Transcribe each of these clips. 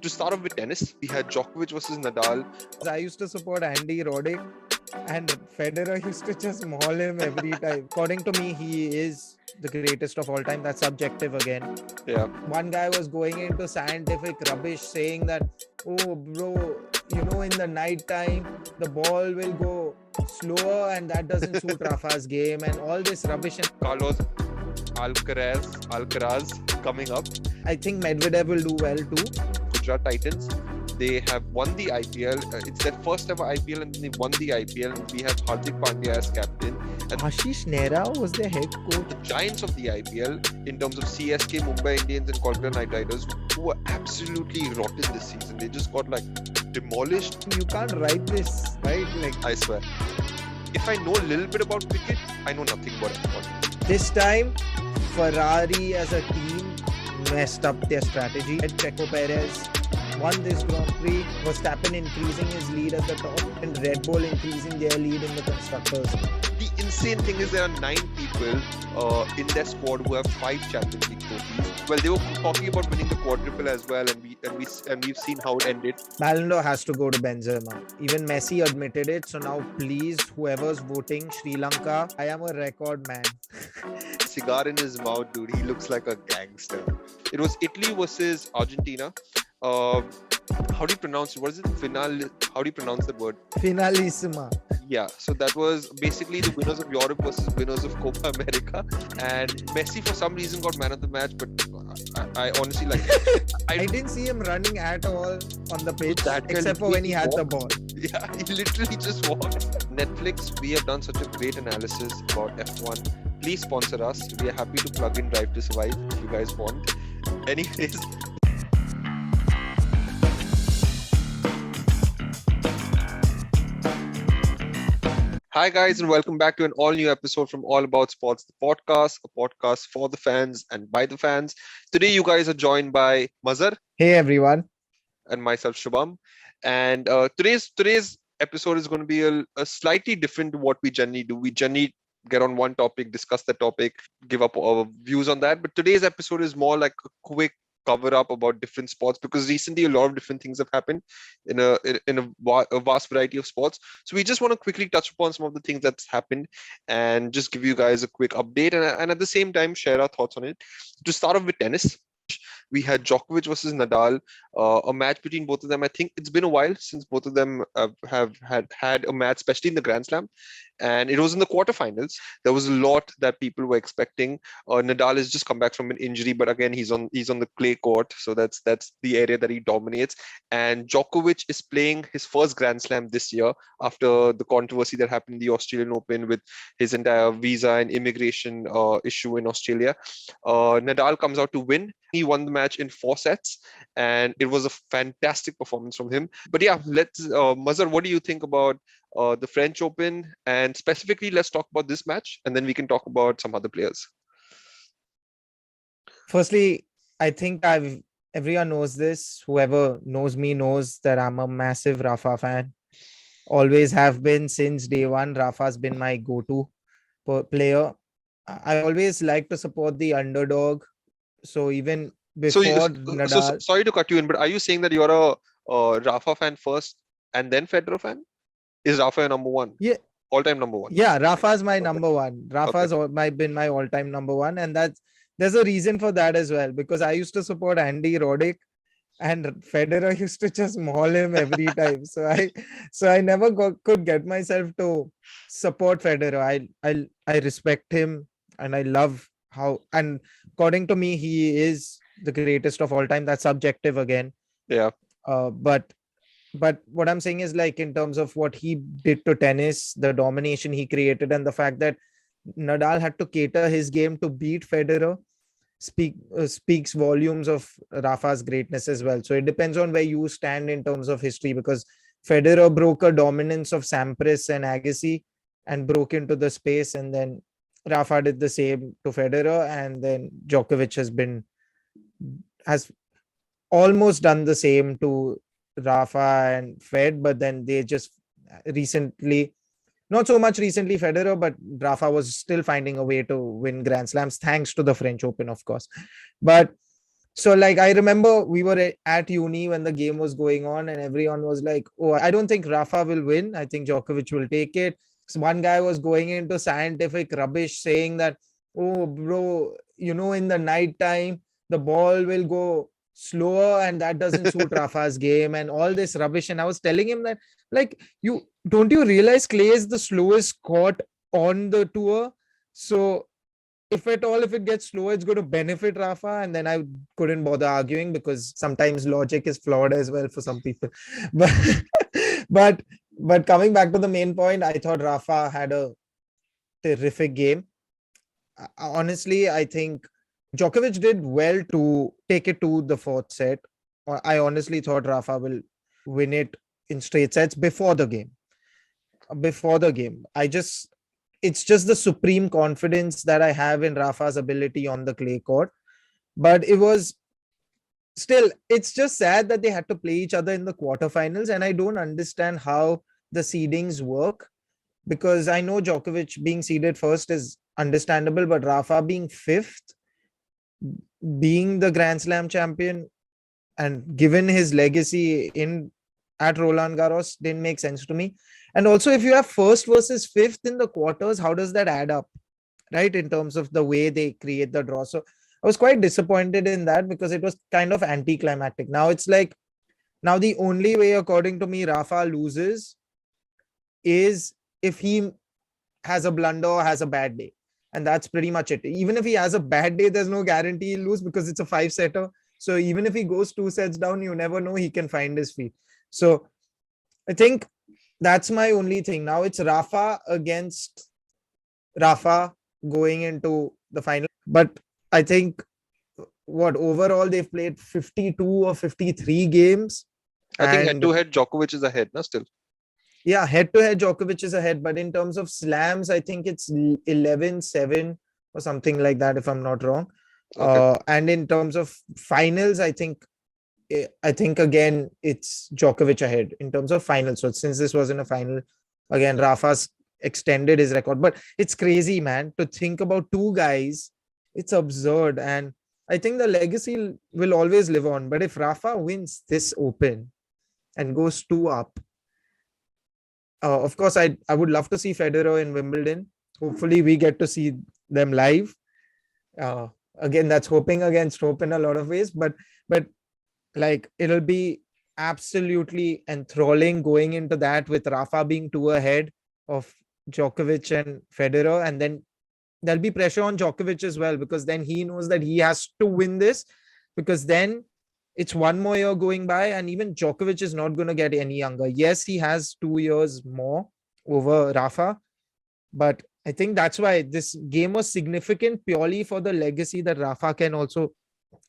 To start off with tennis, we had Djokovic versus Nadal. I used to support Andy Roddick, and Federer used to just maul him every time. According to me, he is the greatest of all time. That's subjective again. Yeah. One guy was going into scientific rubbish saying that, oh, bro, in the night time, the ball will go slower and that doesn't suit Rafa's game and all this rubbish. And Carlos Alcaraz coming up. I think Medvedev will do well too. Gujarat Titans, they have won the IPL. It's their first ever IPL and they won the IPL. And we have Hardik Pandya as captain. And Ashish Nehra was their head coach. The giants of the IPL in terms of CSK, Mumbai Indians and Kolkata Knight Riders, who were absolutely rotten this season. They just got demolished. You can't write this, right? I swear. If I know a little bit about cricket, I know nothing about it. This time, Ferrari as a team messed up their strategy. Checo Perez won this Grand Prix, Verstappen increasing his lead at the top and Red Bull increasing their lead in the constructors. The insane thing is there are 9 people in their squad who have 5 Champions League trophies. Well, they were talking about winning the quadruple as well, and we've seen how it ended. Ballon d'Or has to go to Benzema. Even Messi admitted it. So now, please, whoever's voting, Sri Lanka, I am a record man. Cigar in his mouth, dude. He looks like a gangster. It was Italy versus Argentina. How do you pronounce it? What is it? How do you pronounce that word? Finalissima. Yeah, so that was basically the winners of Europe versus winners of Copa America. And Messi, for some reason, got man of the match, but I honestly I didn't see him running at all on the pitch, except for when he had the ball. Yeah, he literally just walked. Netflix, we have done such a great analysis about F1. Please sponsor us. We are happy to plug in Drive to Survive if you guys want. Anyways. Hi guys, and welcome back to an all-new episode from All About Sports, the podcast, a podcast for the fans and by the fans. Today you guys are joined by Mazhar. Hey everyone. And myself, Shubham. And today's episode is going to be a slightly different to what we generally do. We generally get on one topic, discuss the topic, give up our views on that. But today's episode is more like a quick cover up about different sports, because recently a lot of different things have happened in a vast variety of sports. So we just want to quickly touch upon some of the things that's happened and just give you guys a quick update and at the same time share our thoughts on it. To start off with tennis, we had Djokovic versus Nadal, a match between both of them. I think it's been a while since both of them have had a match, especially in the Grand Slam. And it was in the quarterfinals. There was a lot that people were expecting. Nadal has just come back from an injury, but again, he's on the clay court, so that's the area that he dominates. And Djokovic is playing his first Grand Slam this year after the controversy that happened in the Australian Open with his entire visa and immigration issue in Australia. Nadal comes out to win. He won the match in 4 sets, and it was a fantastic performance from him. But yeah, Mazhar, what do you think about the French Open? And specifically, let's talk about this match, and then we can talk about some other players. Firstly, I think everyone knows this. Whoever knows me knows that I'm a massive Rafa fan. Always have been since day one. Rafa's been my go-to player. I always like to support the underdog. So even before Nadal... sorry to cut you in, but are you saying that you're a Rafa fan first and then Federer fan? Is Rafa your number one? Yeah. All-time number one? Yeah, Rafa's my number one. Rafa's been my all-time number one. And there's a reason for that as well. Because I used to support Andy Roddick and Federer used to just maul him every time. So I never could get myself to support Federer. I respect him and I love how, and according to me, he is the greatest of all time. That's subjective again. Yeah. But what I'm saying is, like, in terms of what he did to tennis, the domination he created, and the fact that Nadal had to cater his game to beat Federer speaks volumes of Rafa's greatness as well. So it depends on where you stand in terms of history, because Federer broke a dominance of Sampras and Agassi and broke into the space, and then Rafa did the same to Federer, and then Djokovic has almost done the same to Rafa and Fed, but then they just recently, not so much recently Federer, but Rafa was still finding a way to win Grand Slams thanks to the French Open, of course. But So like I remember we were at uni when the game was going on, and everyone was like, "Oh, I don't think Rafa will win. I think Djokovic will take it." So one guy was going into scientific rubbish saying that, "Oh, bro, in the night time the ball will go slower, and that doesn't suit Rafa's game," and all this rubbish. And I was telling him that, like, you realize Clay is the slowest court on the tour, so if at all, if it gets slower, it's going to benefit Rafa. And then I couldn't bother arguing because sometimes logic is flawed as well for some people. But but but coming back to the main point, I thought Rafa had a terrific game. Honestly, I think Djokovic did well to take it to the fourth set. I honestly thought Rafa will win it in straight sets before the game. It's just the supreme confidence that I have in Rafa's ability on the clay court. But it was still, it's just sad that they had to play each other in the quarterfinals. And I don't understand how the seedings work, because I know Djokovic being seeded first is understandable, but Rafa being fifth, being the Grand Slam champion, and given his legacy in at Roland Garros, didn't make sense to me. And also, if you have first versus fifth in the quarters, how does that add up, right? In terms of the way they create the draw. So I was quite disappointed in that because it was kind of anticlimactic. Now it's like, now the only way, according to me, Rafa loses is if he has a blunder or has a bad day. And that's pretty much it. Even if he has a bad day, there's no guarantee he'll lose because it's a 5-setter. So even if he goes 2 sets down, you never know, he can find his feet. So I think that's my only thing. Now it's Rafa against Rafa going into the final. But I think overall they've played 52 or 53 games. I think head to head Djokovic is ahead, no, still. Yeah, head to head Djokovic is ahead. But in terms of slams, I think it's 11-7 or something like that, if I'm not wrong. Okay. And in terms of finals, I think again it's Djokovic ahead in terms of finals. So since this wasn't a final, again Rafa's extended his record. But it's crazy, man, to think about two guys. It's absurd, and I think the legacy will always live on. But if Rafa wins this Open and goes 2 up, of course I would love to see Federer in Wimbledon. Hopefully we get to see them live. Again, that's hoping against hope in a lot of ways, but like it'll be absolutely enthralling going into that with Rafa being 2 ahead of Djokovic and Federer. And then there'll be pressure on Djokovic as well, because then he knows that he has to win this, because then it's 1 more year going by, and even Djokovic is not going to get any younger. Yes, he has 2 years more over Rafa, but I think that's why this game was significant purely for the legacy that Rafa can also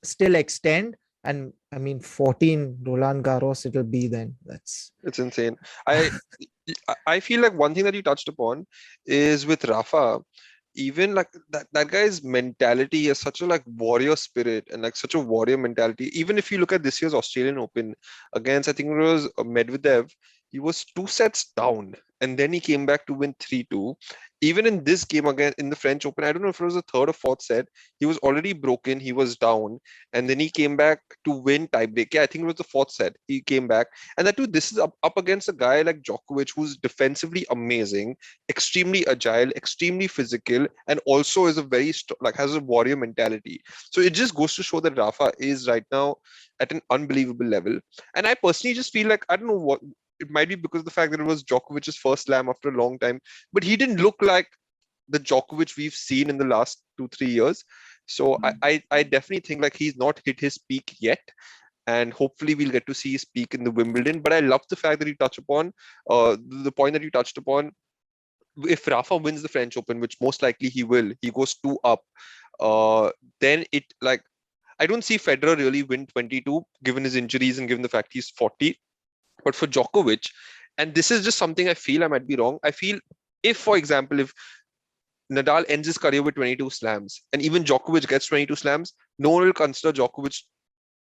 still extend. And I mean, 14 Roland Garros it'll be then. It's insane. I feel like one thing that you touched upon is with Rafa, even like that guy's mentality is such a like warrior spirit and like such a warrior mentality. Even if you look at this year's Australian Open against, I think it was Medvedev, he was 2 sets down and then he came back to win 3-2. Even in this game again in the French Open, I don't know if it was the 3rd or 4th set, he was already broken, he was down, and then he came back to win tiebreak. Yeah, I think it was the 4th set. He came back, and that too, this is up against a guy like Djokovic, who's defensively amazing, extremely agile, extremely physical, and also is a very has a warrior mentality. So it just goes to show that Rafa is right now at an unbelievable level. And I personally just feel like, I don't know what. It might be because of the fact that it was Djokovic's first slam after a long time, but he didn't look like the Djokovic we've seen in the last 2-3 years. So I definitely think like he's not hit his peak yet, and hopefully we'll get to see his peak in the Wimbledon. But I love the fact that you touch upon the point that you touched upon. If Rafa wins the French Open, which most likely he will, he goes 2 up. Then it like I don't see Federer really win 22 given his injuries and given the fact he's 40. But for Djokovic, and this is just something I feel, I might be wrong, I feel if, for example, if Nadal ends his career with 22 slams and even Djokovic gets 22 slams, no one will consider Djokovic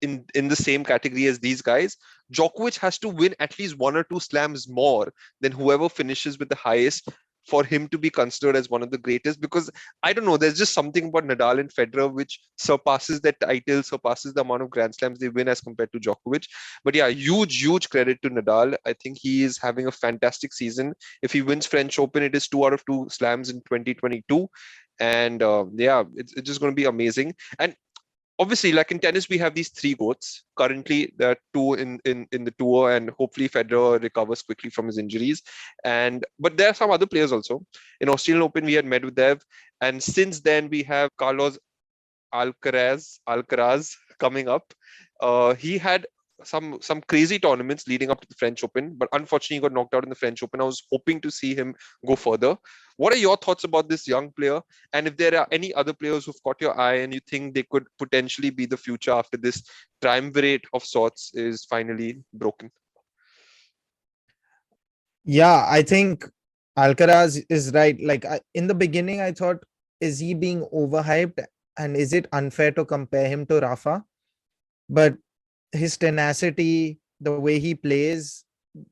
in the same category as these guys. Djokovic has to win at least 1 or 2 slams more than whoever finishes with the highest for him to be considered as one of the greatest, because I don't know, there's just something about Nadal and Federer which surpasses their title, surpasses the amount of Grand Slams they win as compared to Djokovic. But yeah, huge credit to Nadal. I think he is having a fantastic season. If he wins French Open, it is 2 out of 2 slams in 2022. And yeah, it's just going to be amazing. And obviously, like in tennis, we have these three goats. Currently, there are two in the tour, and hopefully Federer recovers quickly from his injuries. And but there are some other players also. In Australian Open, we had Medvedev, and since then we have Carlos Alcaraz coming up. He had some crazy tournaments leading up to the French Open, but unfortunately he got knocked out in the French Open. I was hoping to see him go further. What are your thoughts about this young player? And if there are any other players who've caught your eye and you think they could potentially be the future after this triumvirate of sorts is finally broken? Yeah, I think Alcaraz is right. Like in the beginning, I thought, is he being overhyped? And is it unfair to compare him to Rafa? But his tenacity, the way he plays,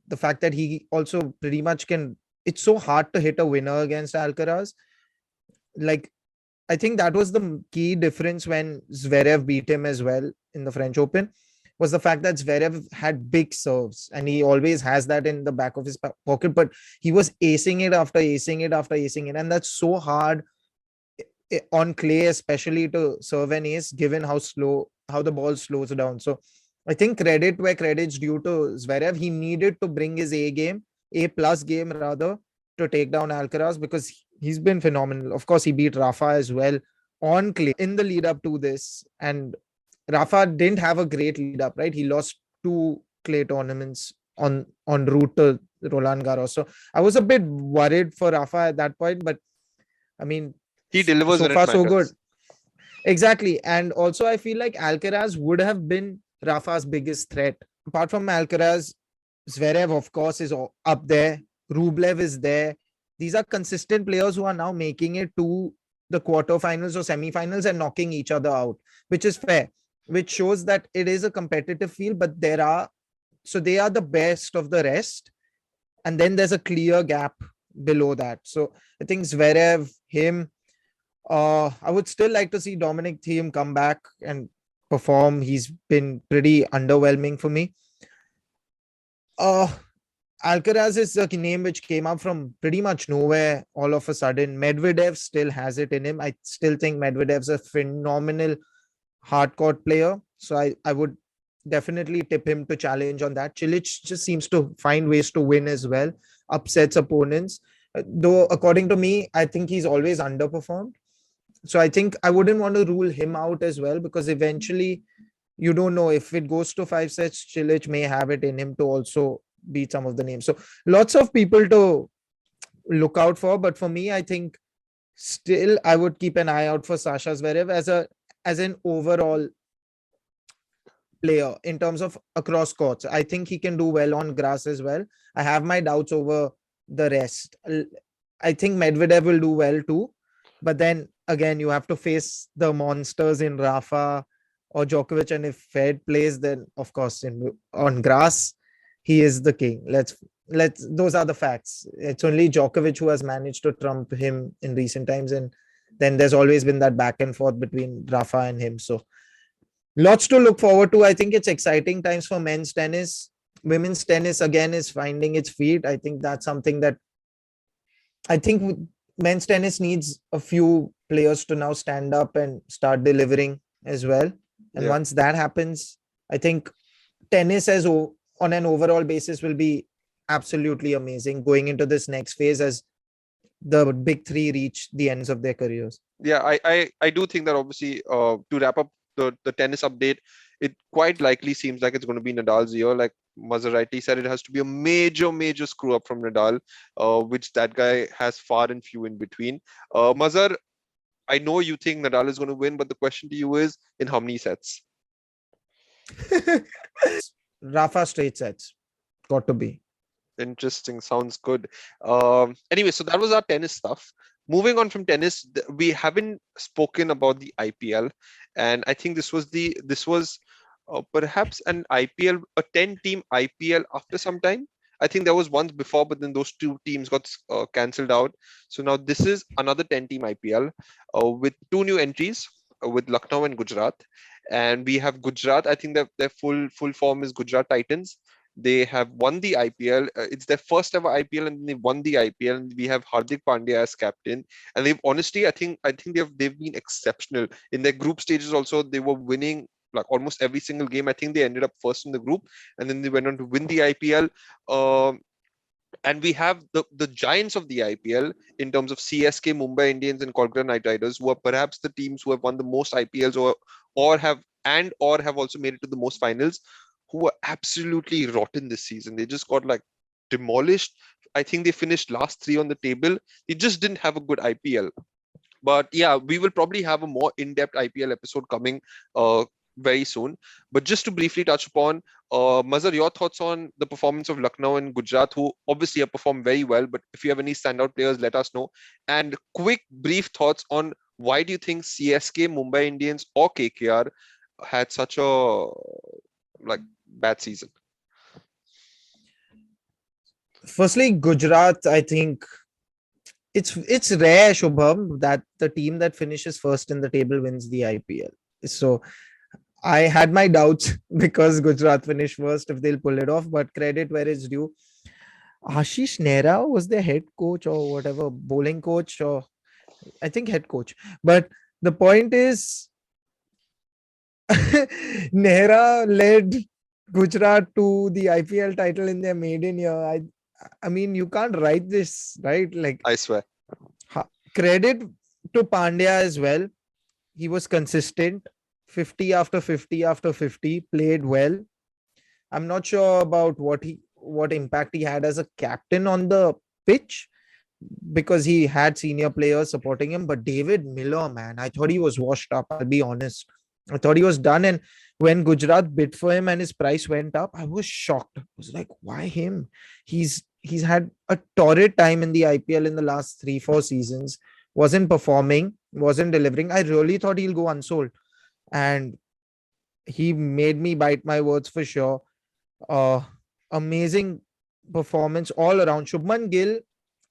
the fact that he also pretty much can, it's so hard to hit a winner against Alcaraz. Like, I think that was the key difference when Zverev beat him as well in the French Open, was the fact that Zverev had big serves and he always has that in the back of his pocket, but he was acing it after acing it after acing it. And that's so hard on clay, especially to serve an ace, given how the ball slows down. So I think credit where credit's due to Zverev. He needed to bring his A plus game rather, to take down Alcaraz, because he's been phenomenal. Of course, he beat Rafa as well on clay in the lead up to this. And Rafa didn't have a great lead up, right? He lost 2 clay tournaments on route to Roland Garros. So I was a bit worried for Rafa at that point, but I mean, he delivers so when far it so matters. good. Exactly. And also I feel like Alcaraz would have been Rafa's biggest threat. Apart from Alcaraz, Zverev, of course, is up there. Rublev is there. These are consistent players who are now making it to the quarterfinals or semifinals and knocking each other out, which is fair, which shows that it is a competitive field, but they are the best of the rest. And then there's a clear gap below that. So I think Zverev, him, I would still like to see Dominic Thiem come back and perform. He's been pretty underwhelming for me. Alcaraz is a name which came up from pretty much nowhere all of a sudden. Medvedev still has it in him. I still think Medvedev's a phenomenal hardcourt player. So I would definitely tip him to challenge on that. Cilic just seems to find ways to win as well, upsets opponents. Though, according to me, I think he's always underperformed. So I think I wouldn't want to rule him out as well, because eventually you don't know, if it goes to 5 sets, Cilic may have it in him to also beat some of the names. So lots of people to look out for. But for me, I think still I would keep an eye out for Sasha Zverev as an overall player in terms of across courts. I think he can do well on grass as well. I have my doubts over the rest. I think Medvedev will do well too. But then again, you have to face the monsters in Rafa or Djokovic. And if Fed plays, then of course on grass, he is the king. Let's those are the facts. It's only Djokovic who has managed to trump him in recent times. And then there's always been that back and forth between Rafa and him. So lots to look forward to. I think it's exciting times for men's tennis. Women's tennis again is finding its feet. I think that's something that I think men's tennis needs a few players to now stand up and start delivering as well. And once that happens, I think tennis on an overall basis will be absolutely amazing going into this next phase as the big three reach the ends of their careers. Yeah, I do think that obviously to wrap up the tennis update, it quite likely seems like it's going to be Nadal's year. Like Mazhar rightly said, it has to be a major screw up from Nadal, which that guy has far and few in between. Mazhar, I know you think Nadal is going to win, but the question to you is, in how many sets? Rafa straight sets. Got to be. Interesting. Sounds good. Anyway, so that was our tennis stuff. Moving on from tennis, we haven't spoken about the IPL, and I think this was perhaps an IPL, a 10-team IPL after some time. I think there was once before, but then those two teams got cancelled out. So now this is another 10-team IPL with two new entries with Lucknow and Gujarat. And we have Gujarat. I think that their full form is Gujarat Titans. They have won the IPL. It's their first ever IPL, and they won the IPL. And we have Hardik Pandya as captain. And they've honestly, I think they've been exceptional in their group stages. Also, they were winning like almost every single game. I think they ended up first in the group, and then they went on to win the IPL. And we have the giants of the IPL in terms of CSK, Mumbai Indians, and Kolkata Knight Riders, who are perhaps the teams who have won the most IPLs or have also made it to the most finals, who are absolutely rotten this season. They just got like demolished. I think they finished last three on the table. They just didn't have a good IPL. But yeah, we will probably have a more in-depth IPL episode coming very soon. But just to briefly touch upon, Mazhar, your thoughts on the performance of Lucknow and Gujarat, who obviously have performed very well. But if you have any standout players, let us know. And quick, brief thoughts on why do you think CSK, Mumbai Indians, or KKR had such a bad season? Firstly, Gujarat, I think it's rare, Shubham, that the team that finishes first in the table wins the IPL. So I had my doubts because Gujarat finished first if they'll pull it off, but credit where it's due. Ashish Nehra was their head coach or whatever, bowling coach, or I think head coach. But the point is, Nehra led Gujarat to the IPL title in their maiden year. I mean, you can't write this, right? Like, I swear. Credit to Pandya as well. He was consistent, 50 after 50 after 50, played well. I'm not sure about what impact he had as a captain on the pitch because he had senior players supporting him. But David Miller, man, I thought he was washed up. I'll be honest. I thought he was done. And when Gujarat bid for him and his price went up, I was shocked. I was like, why him? He's had a torrid time in the IPL in the last 3-4 seasons. Wasn't performing, wasn't delivering. I really thought he'll go unsold. And he made me bite my words for sure. Amazing performance all around. Shubman Gill,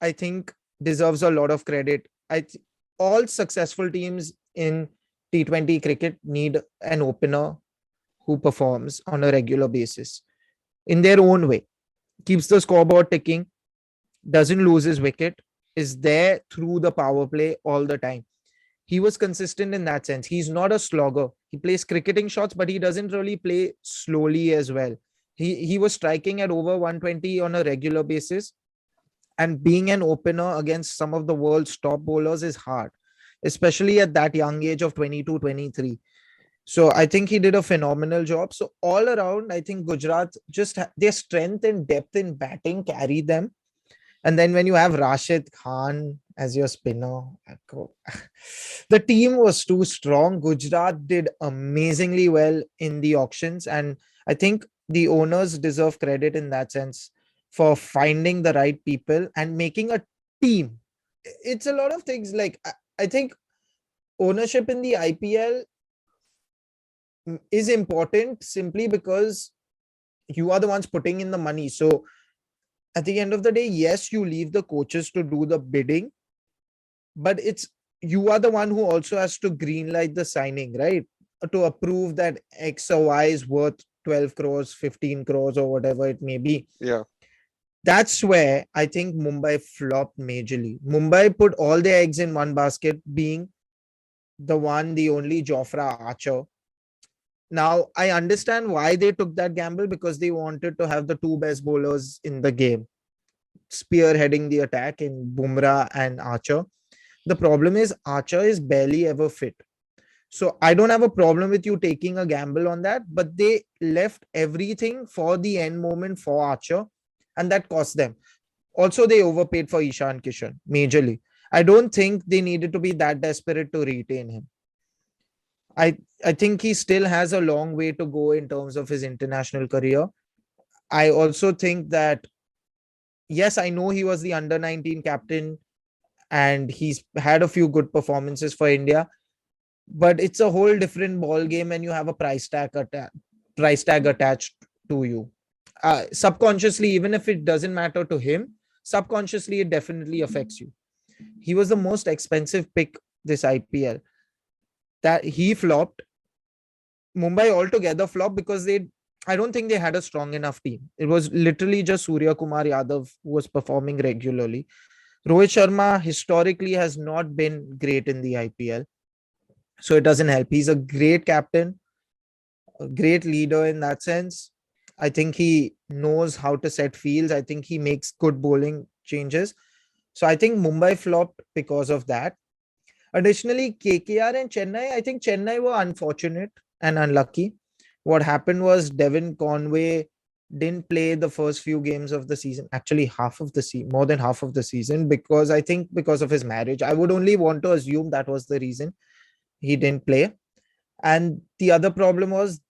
I think, deserves a lot of credit. All successful teams in T20 cricket need an opener who performs on a regular basis in their own way, keeps the scoreboard ticking, doesn't lose his wicket, is there through the power play all the time. He was consistent in that sense. He's not a slogger. He plays cricketing shots, but he doesn't really play slowly as well. He was striking at over 120 on a regular basis. And being an opener against some of the world's top bowlers is hard, especially at that young age of 22, 23. So I think he did a phenomenal job. So all around, I think Gujarat just their strength and depth in batting carry them. And then when you have Rashid Khan as your spinner, the team was too strong. Gujarat did amazingly well in the auctions. And I think the owners deserve credit in that sense for finding the right people and making a team. It's a lot of things. Like, I think ownership in the IPL is important simply because you are the ones putting in the money. So at the end of the day, yes, you leave the coaches to do the bidding, but you are the one who also has to greenlight the signing, right? To approve that X or Y is worth 12 crores, 15 crores, or whatever it may be. Yeah. That's where I think Mumbai flopped majorly. Mumbai put all their eggs in one basket, being the only Jofra Archer. Now, I understand why they took that gamble, because they wanted to have the two best bowlers in the game spearheading the attack in Bumrah and Archer. The problem is Archer is barely ever fit. So I don't have a problem with you taking a gamble on that, but they left everything for the end moment for Archer, and that cost them. Also, they overpaid for Ishan Kishan majorly. I don't think they needed to be that desperate to retain him. I think he still has a long way to go in terms of his international career. I also think that, yes, I know he was the under-19 captain and he's had a few good performances for India, but it's a whole different ball game when you have a price tag attached to you. subconsciously, even if it doesn't matter to him, subconsciously it definitely affects you. He was the most expensive pick this IPL. That he flopped. Mumbai altogether flopped because I don't think they had a strong enough team. It was literally just Surya Kumar Yadav who was performing regularly. Rohit Sharma historically has not been great in the IPL, so it doesn't help. He's a great captain, a great leader in that sense. I think he knows how to set fields. I think he makes good bowling changes. So I think Mumbai flopped because of that. Additionally, KKR and Chennai, I think Chennai were unfortunate and unlucky. What happened was Devin Conway didn't play the first few games of the season, actually half of the season, more than half of the season, because I think because of his marriage. I would only want to assume that was the reason he didn't play. And the other problem was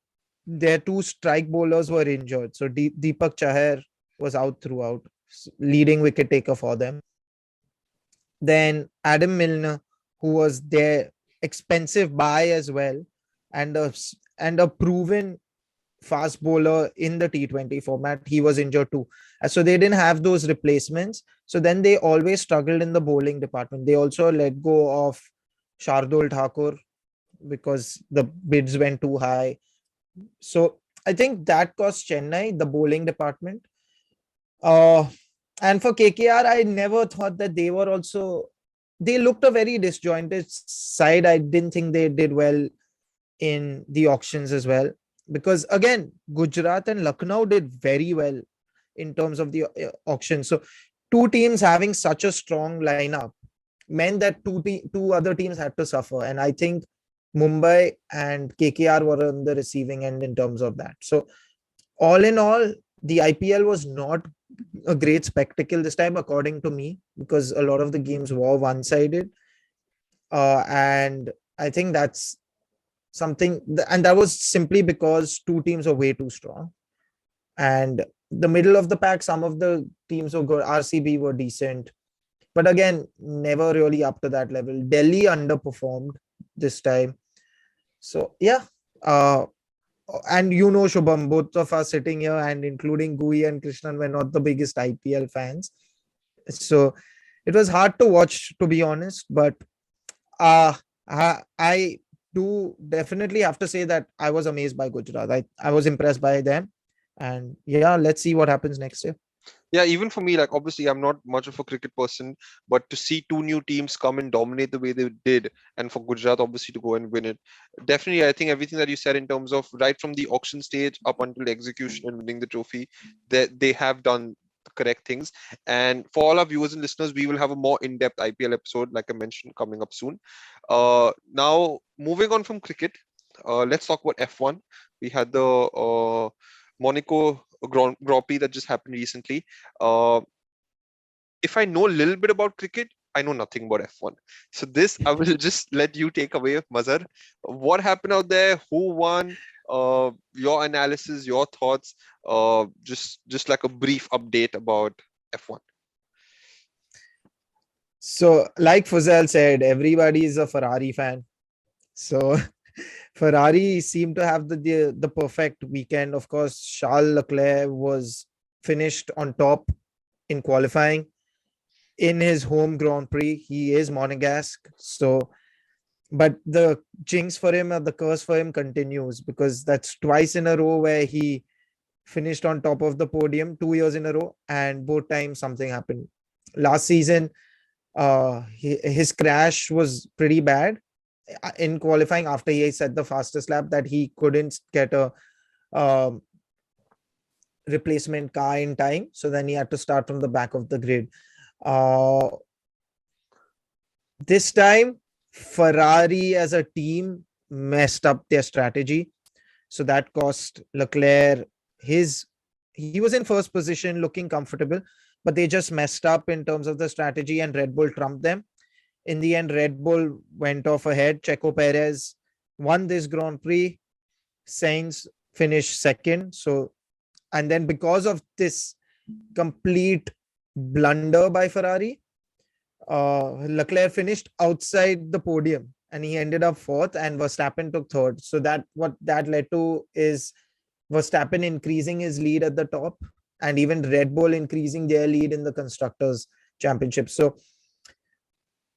their two strike bowlers were injured. So Deepak Chahar was out throughout, leading wicket taker for them. Then Adam Milner, who was their expensive buy as well, and a proven fast bowler in the T20 format, he was injured too. So they didn't have those replacements. So then they always struggled in the bowling department. They also let go of Shardul Thakur because the bids went too high. So I think that cost Chennai, the bowling department. And for KKR, I never thought that they were also, they looked a very disjointed side. I didn't think they did well in the auctions as well. Because again, Gujarat and Lucknow did very well in terms of the auction. So two teams having such a strong lineup meant that two other teams had to suffer. And I think Mumbai and KKR were on the receiving end in terms of that. So all in all, the IPL was not a great spectacle this time, according to me, because a lot of the games were one-sided. And I think that's something, and that was simply because two teams are way too strong. And the middle of the pack, some of the teams were good. RCB were decent, but again, never really up to that level. Delhi underperformed this time. So yeah, and you know, Shubham, both of us sitting here and including Gui and Krishnan were not the biggest IPL fans. So it was hard to watch, to be honest. But I do definitely have to say that I was amazed by Gujarat. I was impressed by them. And yeah, let's see what happens next year. Yeah, even for me, like obviously I'm not much of a cricket person, but to see two new teams come and dominate the way they did, and for Gujarat obviously to go and win it, definitely I think everything that you said in terms of right from the auction stage up until execution and winning the trophy, that they have done the correct things. And for all our viewers and listeners, we will have a more in-depth IPL episode, like I mentioned, coming up soon. Now moving on from cricket, let's talk about F1. We had the Monaco Grand Prix that just happened recently. If I know a little bit about cricket, I know nothing about F1. So this, I will just let you take away, Mazhar. What happened out there? Who won? Your analysis, your thoughts. Just like a brief update about F1. So, like Fuzel said, everybody is a Ferrari fan. So Ferrari seemed to have the perfect weekend. Of course, Charles Leclerc was finished on top in qualifying in his home Grand Prix. He is Monegasque. So, but the jinx for him or the curse for him continues, because that's twice in a row where he finished on top of the podium, 2 years in a row, and both times something happened. Last season, his crash was pretty bad in qualifying after he set the fastest lap, that he couldn't get a replacement car in time. So then he had to start from the back of the grid. This time, Ferrari as a team messed up their strategy. So that cost Leclerc he was in first position looking comfortable, but they just messed up in terms of the strategy and Red Bull trumped them. In the end, Red Bull went off ahead. Checo Perez won this Grand Prix. Sainz finished second. So, and then because of this complete blunder by Ferrari, Leclerc finished outside the podium and he ended up fourth, and Verstappen took third. So that what that led to is Verstappen increasing his lead at the top, and even Red Bull increasing their lead in the Constructors' Championship. So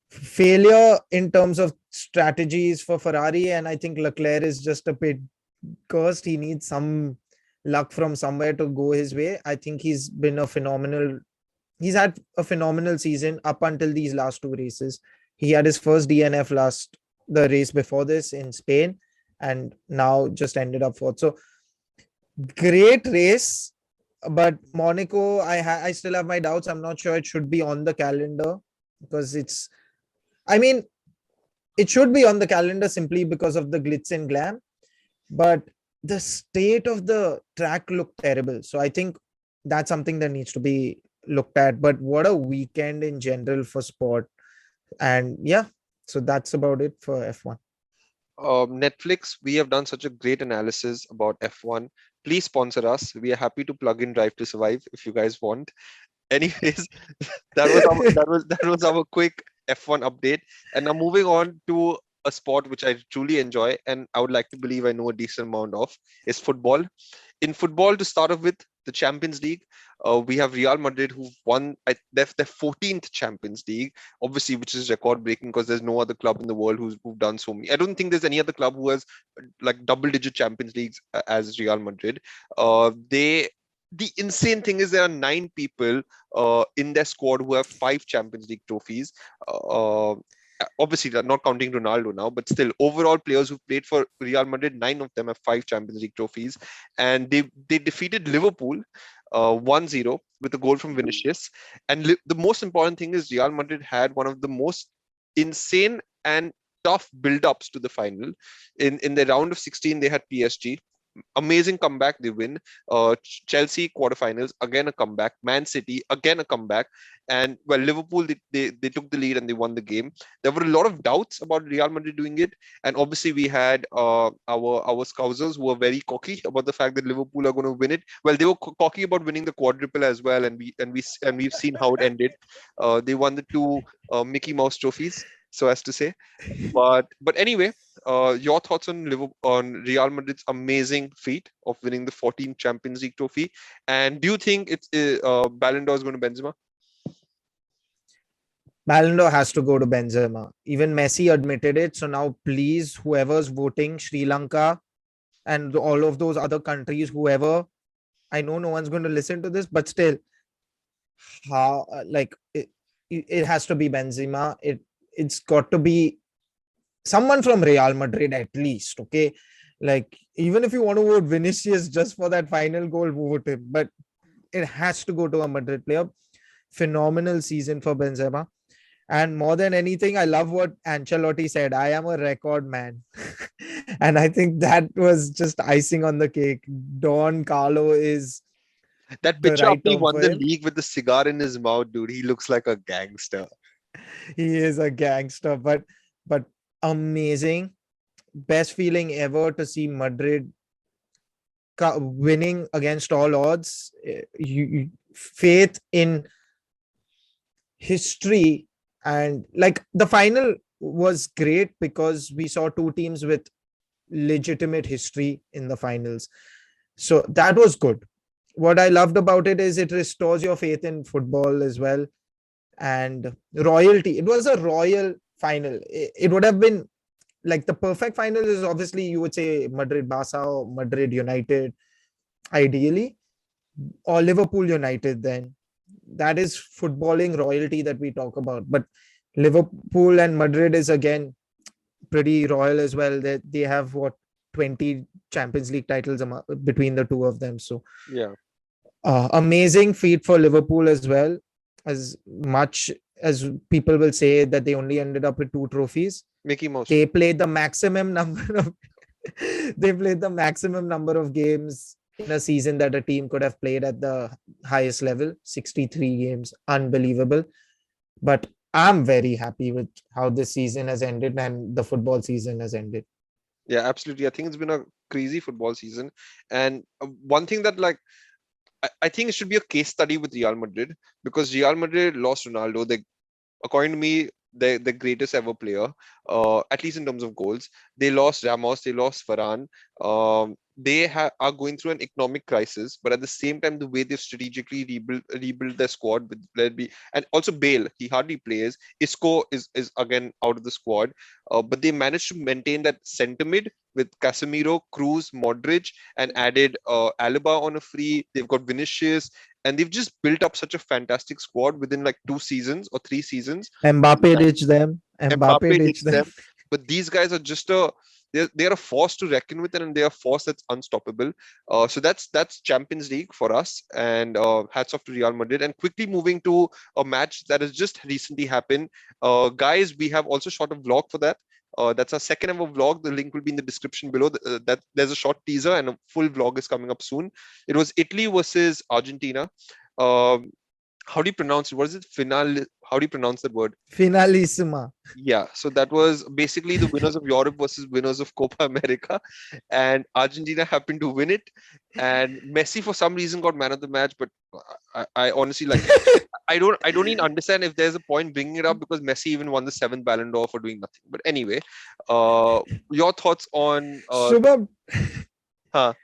failure in terms of strategies for Ferrari, and I think Leclerc is just a bit cursed. He needs some luck from somewhere to go his way. I think he's had a phenomenal season up until these last two races. He had his first DNF the race before this in Spain, and now just ended up fourth. So great race, but Monaco, I still have my doubts. I'm not sure it should be on the calendar, because it should be on the calendar simply because of the glitz and glam, but the state of the track looked terrible. So I think that's something that needs to be looked at. But what a weekend in general for sport. And yeah, so that's about it for F1. Netflix, we have done such a great analysis about F1. Please sponsor us. We are happy to plug in Drive to Survive if you guys want. Anyways, that was our quick F1 update. And now moving on to a sport which I truly enjoy, and I would like to believe I know a decent amount of, is football. In football, to start off with, the Champions League, we have Real Madrid, who've won their 14th Champions League, obviously, which is record breaking because there's no other club in the world who've done so many. I don't think there's any other club who has like double-digit Champions Leagues as Real Madrid. The insane thing is there are 9 people in their squad who have 5 Champions League trophies. Obviously, not counting Ronaldo now, but still, overall players who played for Real Madrid, 9 of them have 5 Champions League trophies, and they defeated Liverpool 1-0 with a goal from Vinicius. And the most important thing is Real Madrid had one of the most insane and tough build-ups to the final. In the round of 16, they had PSG. Amazing comeback, they win. Chelsea quarterfinals, again a comeback. Man City, again a comeback. And well, Liverpool, they took the lead and they won the game. There were a lot of doubts about Real Madrid doing it, and obviously we had our Scousers who were very cocky about the fact that Liverpool are going to win it. Well, they were cocky about winning the quadruple as well, and we've seen how it ended. They won the 2 Mickey Mouse trophies, so as to say. But anyway, your thoughts on Real Madrid's amazing feat of winning the 14th Champions League trophy, and do you think it's Ballon d'Or is going to Benzema? Ballon d'Or has to go to Benzema. Even Messi admitted it. So now, please, whoever's voting, Sri Lanka and all of those other countries, whoever, I know no one's going to listen to this, but still, it has to be Benzema. It's got to be someone from Real Madrid at least, okay? Like, even if you want to vote Vinicius just for that final goal, vote him. But it has to go to a Madrid player. Phenomenal season for Benzema. And more than anything, I love what Ancelotti said. I am a record man. And I think that was just icing on the cake. Don Carlo is that picture after he won the league with the cigar in his mouth, dude. He looks like a gangster. He is a gangster, but amazing. Best feeling ever to see Madrid winning against all odds. Faith in history, and like the final was great because we saw 2 teams with legitimate history in the finals. So that was good. What I loved about it is it restores your faith in football as well. And royalty. It was a royal final. It would have been like the perfect final is obviously you would say Madrid Barca or Madrid United, ideally, or Liverpool United. Then that is footballing royalty that we talk about. But Liverpool and Madrid is again pretty royal as well. They have 20 Champions League titles between the two of them. So yeah, amazing feat for Liverpool as well. As much as people will say that they only ended up with 2 trophies, Mickey Mouse. They played the maximum number of games in a season that a team could have played at the highest level. 63 games, unbelievable. But I'm very happy with how this season has ended and the football season has ended. Yeah, absolutely. I think it's been a crazy football season, and one thing that I think it should be a case study with Real Madrid, because Real Madrid lost Ronaldo. According to me, the greatest ever player, at least in terms of goals. They lost Ramos, they lost Varane. are going through an economic crisis, but at the same time, the way they've strategically rebuild their squad with let it be, and also Bale, he hardly plays. Isco is again out of the squad, but they managed to maintain that center mid with Casemiro, Cruz, Modric, and added Alaba on a free. They've got Vinicius, and they've just built up such a fantastic squad within like 2 seasons or 3 seasons. Mbappe ditched them. Mbappe Mbappe ditched ditched them. them, but these guys are just they're a force to reckon with, and they're a force that's unstoppable. So that's Champions League for us, and hats off to Real Madrid. And quickly moving to a match that has just recently happened, guys, we have also shot a vlog for that. That's our second ever vlog. The link will be in the description below. That there's a short teaser, and a full vlog is coming up soon. It was Italy versus Argentina. Um, how do you pronounce it? What is it? How do you pronounce that word? Finalissima. Yeah, so that was basically the winners of Europe versus winners of Copa America, and Argentina happened to win it. And Messi, for some reason, got man of the match. But I honestly like, I don't even understand if there's a point bringing it up, because Messi even won the 7th Ballon d'Or for doing nothing. But anyway, your thoughts on Shubham.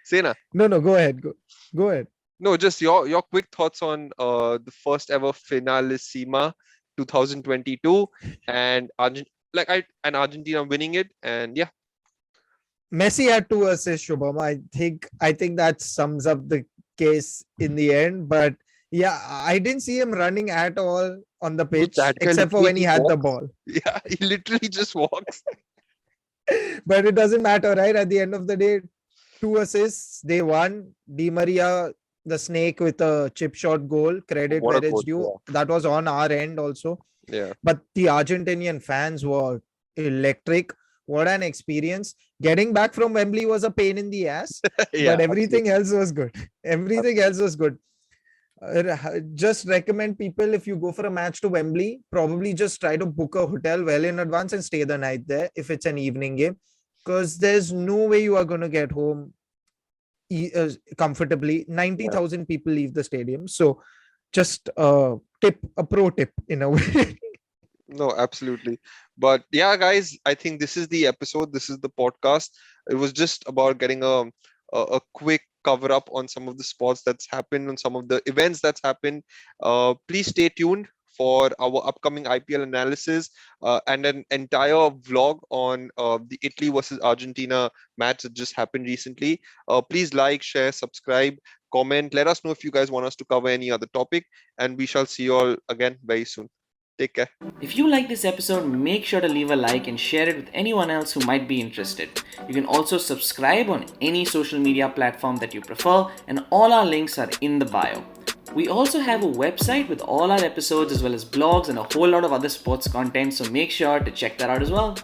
Sena? No, go ahead. Go ahead. No, just your quick thoughts on the first ever Finalissima 2022 and Argentina winning it, and yeah. Messi had 2 assists, Shubham. I think that sums up the case in the end. But yeah, I didn't see him running at all on the pitch, except for when he had the ball. Yeah, he literally just walks. But it doesn't matter, right? At the end of the day, 2 assists, they won. Di Maria, the snake, with a chip shot goal. Credit where it's due. Yeah. That was on our end also. Yeah. But the Argentinian fans were electric. What an experience. Getting back from Wembley was a pain in the ass. Yeah, but everything else was good. Else was good. Just recommend people, if you go for a match to Wembley, probably just try to book a hotel well in advance and stay the night there if it's an evening game. Because there's no way you are going to get home comfortably. 90,000 people leave the stadium. So just a pro tip in a way. No, absolutely. But yeah, guys, I think this is the episode. This is the podcast. It was just about getting a quick cover up on some of the sports that's happened, on some of the events that's happened. Please stay tuned for our upcoming IPL analysis and an entire vlog on the Italy versus Argentina match that just happened recently. Please like, share, subscribe, comment. Let us know if you guys want us to cover any other topic, and we shall see you all again very soon. Take care. If you like this episode, make sure to leave a like and share it with anyone else who might be interested. You can also subscribe on any social media platform that you prefer, and all our links are in the bio. We also have a website with all our episodes as well as blogs and a whole lot of other sports content, so make sure to check that out as well.